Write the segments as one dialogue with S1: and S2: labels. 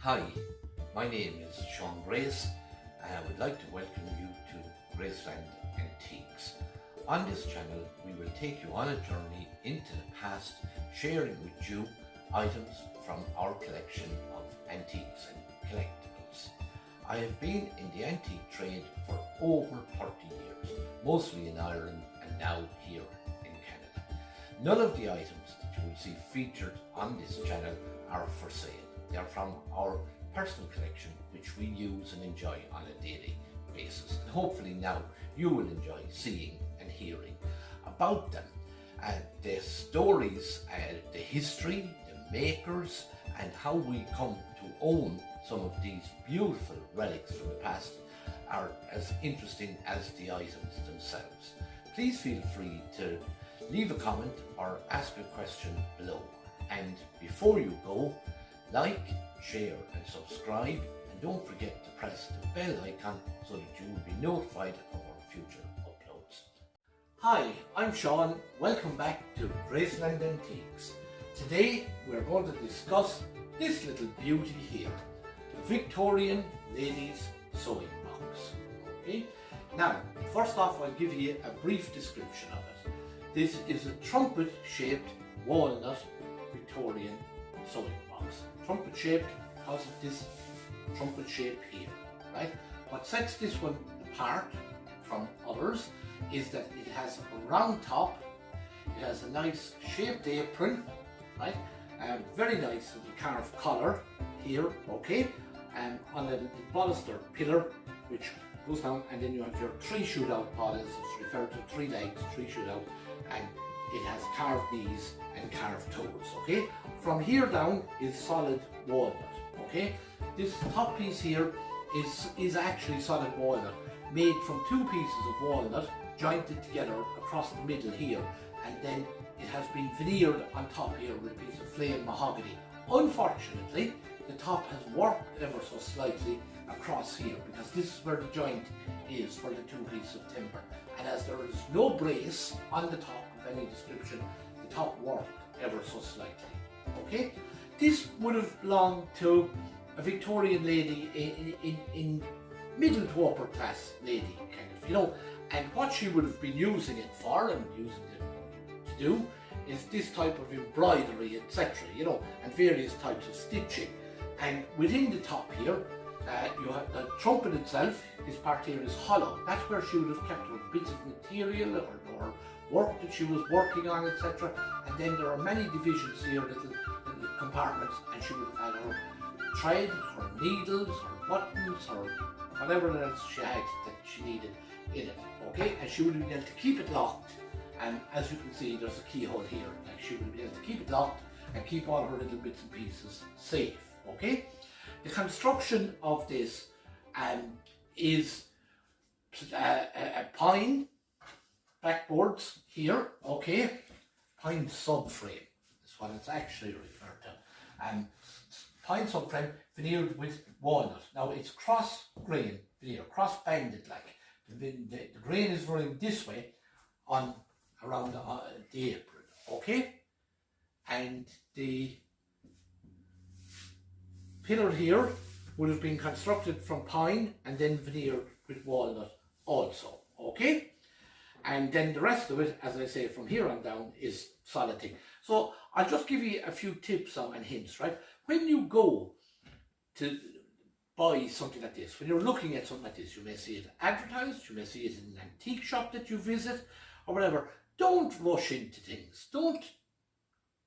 S1: Hi, my name is Sean Grace and I would like to welcome you to Graceland Antiques. On this channel we will take you on a journey into the past, sharing with you items from our collection of antiques and collectibles. I have been in the antique trade for over 30 years, mostly in Ireland and now here in Canada. None of the items that you will see featured on this channel are for sale. They are from our personal collection, which we use and enjoy on a daily basis. And hopefully now you will enjoy seeing and hearing about them. The stories, the history, the makers, and how we come to own some of these beautiful relics from the past are as interesting as the items themselves. Please feel free to leave a comment or ask a question below. And before you go, like, share and subscribe, and don't forget to press the bell icon so that you will be notified of our future uploads. Hi, I'm Sean. Welcome back to Graceland Antiques. Today we're going to discuss this little beauty here, the Victorian ladies sewing box. Okay? Now, first off, I'll give you a brief description of it. This is a trumpet shaped walnut Victorian sewing box. Trumpet shaped because of this trumpet shape here, right? What sets this one apart from others is that it has a round top, it has a nice shaped apron, right? Very nice little carved collar here, okay? And on the baluster pillar, which goes down, and then you have your three shootout paddles. It's referred to three legs, three shootout, and it has carved knees and carved toes, okay? From here down is solid walnut, okay? This top piece here is actually solid walnut, made from two pieces of walnut jointed together across the middle here, and then it has been veneered on top here with a piece of flame mahogany. Unfortunately, the top has warped ever so slightly across here because this is where the joint is for the two pieces of timber, and as there is no brace on the top of any description, the top warped ever so slightly. Okay, this would have belonged to a Victorian lady in middle to upper class lady, kind of, you know, and what she would have been using it for and using it to do is this type of embroidery, etc., you know, and various types of stitching. And within the top here, you have the trumpet itself. This part here is hollow. That's where she would have kept her bits of material or work that she was working on, etc. And then there are many divisions here, little compartments, and she would have had her thread, her needles, her buttons, or whatever else she had that she needed in it. Okay, and she would have been able to keep it locked. And as you can see, there's a keyhole here. Like, she would be able to keep it locked and keep all her little bits and pieces safe. Okay, the construction of this is a pine backboards here, okay, pine subframe is what it's actually referred to, pine subframe veneered with walnut. Now it's cross grain veneer, cross banded, like the grain is running this way on around the apron, okay, and the pillar here would have been constructed from pine and then veneered with walnut also, okay? And then the rest of it, as I say, from here on down is solid thing. So I'll just give you a few tips and hints, right? When you go to buy something like this, when you're looking at something like this, you may see it advertised, you may see it in an antique shop that you visit or whatever. Don't rush into things. Don't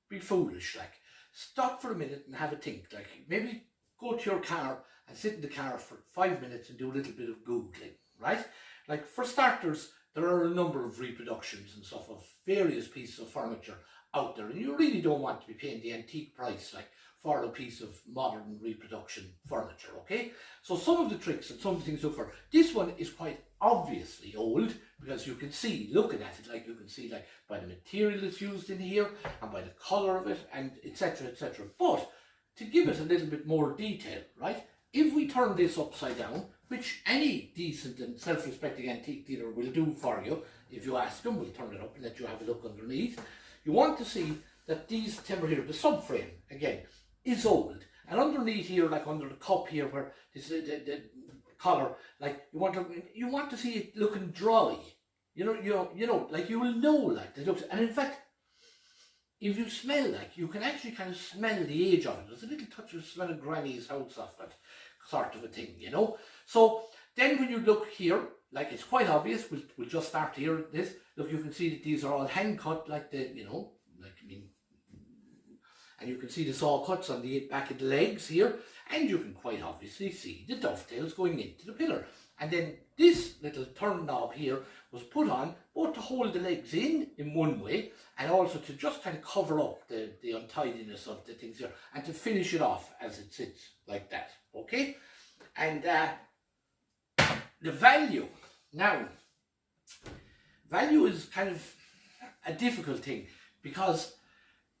S1: be foolish, like. Stop for a minute and have a think. Like, maybe go to your car and sit in the car for 5 minutes and do a little bit of Googling, right? Like, for starters, there are a number of reproductions and stuff of various pieces of furniture out there, and you really don't want to be paying the antique price, like, for a piece of modern reproduction furniture, okay? So some of the tricks and some of the things to look for. This one is quite obviously old because you can see, looking at it, like, you can see, like, by the material that's used in here and by the colour of it and etc, etc. But to give it a little bit more detail, right, if we turn this upside down, which any decent and self-respecting antique dealer will do for you, if you ask them, we'll turn it up and let you have a look underneath. You want to see that these timber here, the subframe, again, is old,
S2: And underneath here, like under the cup here, where this the collar, like you want to see it looking dry. You know, like you will know, like it looks. And in fact, if you smell, like you can actually kind of smell the age of it. There's a little touch of smell of Granny's house off it, sort of a thing, you know. So then when you look here, like it's quite obvious. We'll just start here. This look, you can see that these are all hand cut, like the and you can see the saw cuts on the back of the legs here, and you can quite obviously see the dovetails going into the pillar. And then this little turn knob here was put on both to hold the legs in one way, and also to just kind of cover up the untidiness of the things here, and to finish it off as it sits like that. Okay, and the value. Now, value is kind of a difficult thing, because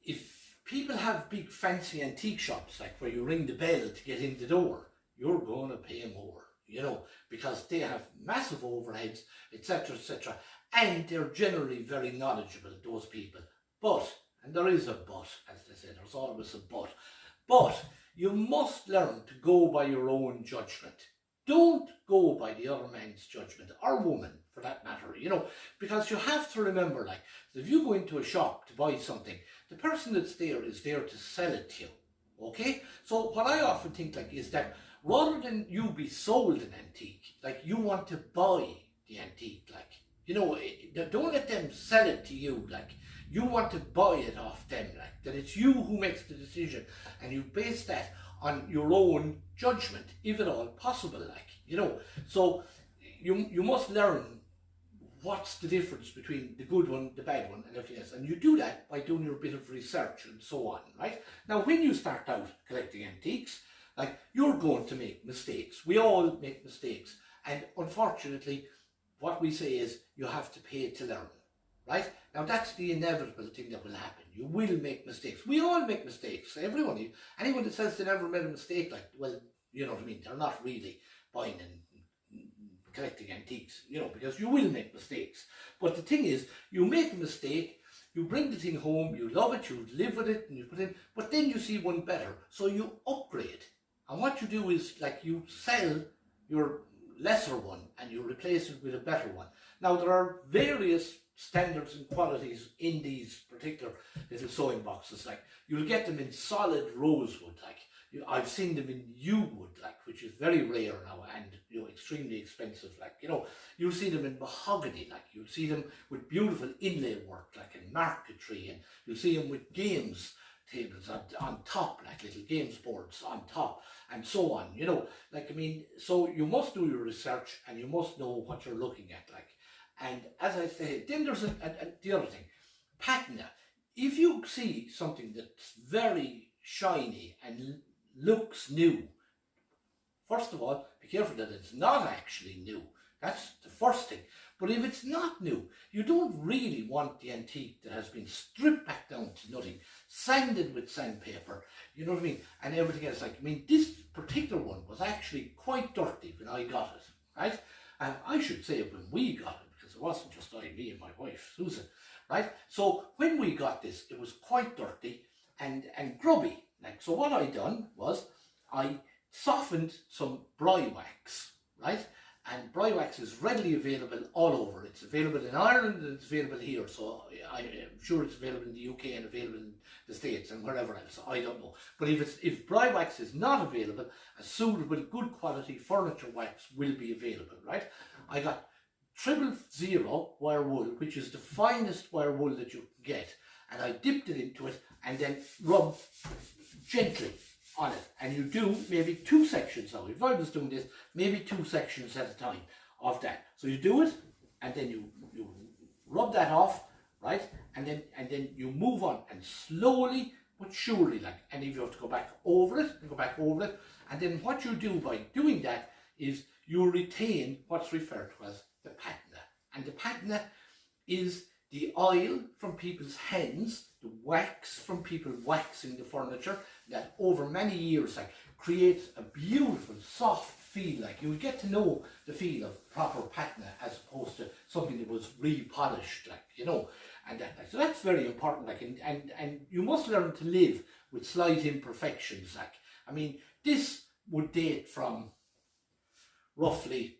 S2: if people have big fancy antique shops, like where you ring the bell to get in the door, you're going to pay more, you know, because they have massive overheads, etc., and they're generally very knowledgeable, those people. But, and there is a but, as they say, there's always a but you must learn to go by your own judgment. Don't go by the other man's judgment, or woman for that matter, you know, because you have to remember, like, if you go into a shop to buy something, the person that's there is there to sell it to you, okay? So what I often think, like, is that rather than you be sold an antique, like, you want to buy the antique, like, you know, don't let them sell it to you, like, you want to buy it off them, like, that it's you who makes the decision, and you base that on your own judgment, if at all possible, like, you know. So you must learn what's the difference between the good one, the bad one, and everything else. And you do that by doing your bit of research and so on, right? Now, when you start out collecting antiques, like, you're going to make mistakes. We all make mistakes. And unfortunately, what we say is you have to pay to learn, right? Now, that's the inevitable thing that will happen. You will make mistakes. We all make mistakes. Everyone, anyone that says they never made a mistake, like, well, you know what I mean, they're not really buying and collecting antiques, you know, because you will make mistakes. But the thing is, you make a mistake, you bring the thing home, you love it, you live with it, and you put in, but then you see one better, so you upgrade. And what you do is, like, you sell your lesser one and you replace it with a better one. Now, there are various standards and qualities in these particular little sewing boxes. Like, you'll get them in solid rosewood, like, I've seen them in yew wood, like, which is very rare now, and, you know, extremely expensive, like, you know. You'll see them in mahogany, like, you'll see them with beautiful inlay work, like in marquetry, and you'll see them with games tables on top, like little games boards on top, and so on, you know. Like, I mean, so you must do your research, and you must know what you're looking at, like. And as I say, then there's the other thing, patina. If you see something that's very shiny and looks new, first of all, be careful that it's not actually new. That's the first thing. But if it's not new, you don't really want the antique that has been stripped back down to nothing, sanded with sandpaper, you know what I mean, and everything else. Like, I mean, this particular one was actually quite dirty when I got it, right? And I should say when we got it, because it wasn't just me and my wife, Susan, right? So when we got this, it was quite dirty and grubby. Like, so what I done was I softened some bry wax, right? And bry wax is readily available all over. It's available in Ireland and it's available here. So I'm sure it's available in the UK and available in the States and wherever else. I don't know. But if bry wax is not available, a suitable, good quality furniture wax will be available, right? I got 000 wire wool, which is the finest wire wool that you can get. And I dipped it into it and then rubbed gently on it, and you do maybe 2 sections now. If I was doing this, maybe 2 sections at a time of that. So you do it, and then you rub that off, right? And then you move on, and slowly but surely, like, and if you have to go back over it, you go back over it, and then what you do by doing that is you retain what's referred to as the patina. And the patina is the oil from people's hands, the wax from people waxing the furniture, that over many years, like, creates a beautiful soft feel. Like, you get to know the feel of proper patina as opposed to something that was repolished, like, you know. And so that's very important, like, and you must learn to live with slight imperfections, like, I mean, this would date from roughly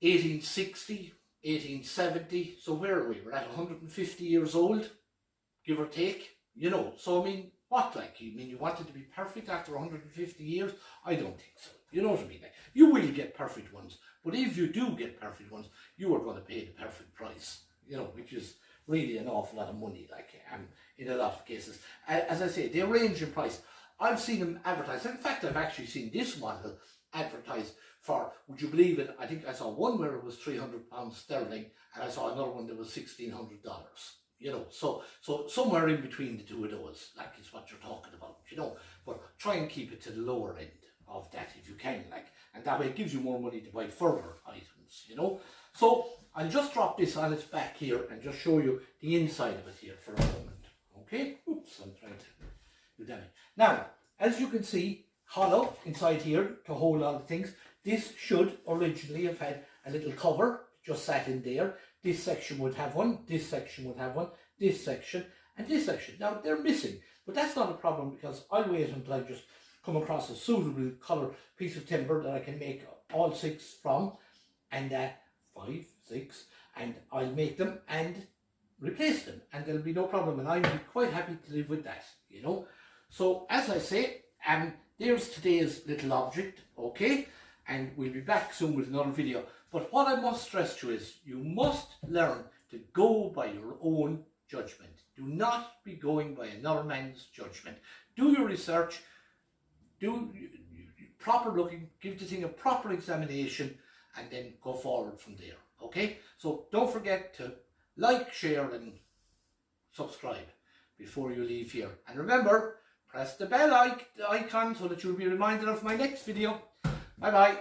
S2: 1860, 1870. So where are we? We're at 150 years old, give or take. You know, so I mean, what, like, you mean you want it to be perfect after 150 years? I don't think so. You know what I mean? Like, you will get perfect ones, but if you do get perfect ones, you are going to pay the perfect price, you know, which is really an awful lot of money, like, in a lot of cases. As I say, they range in price. I've seen them advertised. In fact, I've actually seen this model advertised for, would you believe it, I think I saw one where it was £300 sterling, and I saw another one that was $1,600. You know, so somewhere in between the two of those, like, is what you're talking about, you know. But try and keep it to the lower end of that if you can, like, and that way it gives you more money to buy further items, you know. So I'll just drop this on its back here and just show you the inside of it here for a moment. Okay, oops, I'm trying to do damage. Now, as you can see, hollow inside here to hold all the things. This should originally have had a little cover, just sat in there. This section would have one, this section would have one, this section, and this section. Now, they're missing, but that's not a problem because I'll wait until I just come across a suitable colour piece of timber that I can make all 6 from, and 5, 6, and I'll make them and replace them, and there'll be no problem, and I'll be quite happy to live with that, you know. So, as I say, there's today's little object, okay, and we'll be back soon with another video. But what I must stress to you is you must learn to go by your own judgment. Do not be going by another man's judgment. Do your research, do proper looking, give the thing a proper examination, and then go forward from there, okay? So don't forget to like, share, and subscribe before you leave here. And remember, press the bell icon so that you'll be reminded of my next video. Bye bye.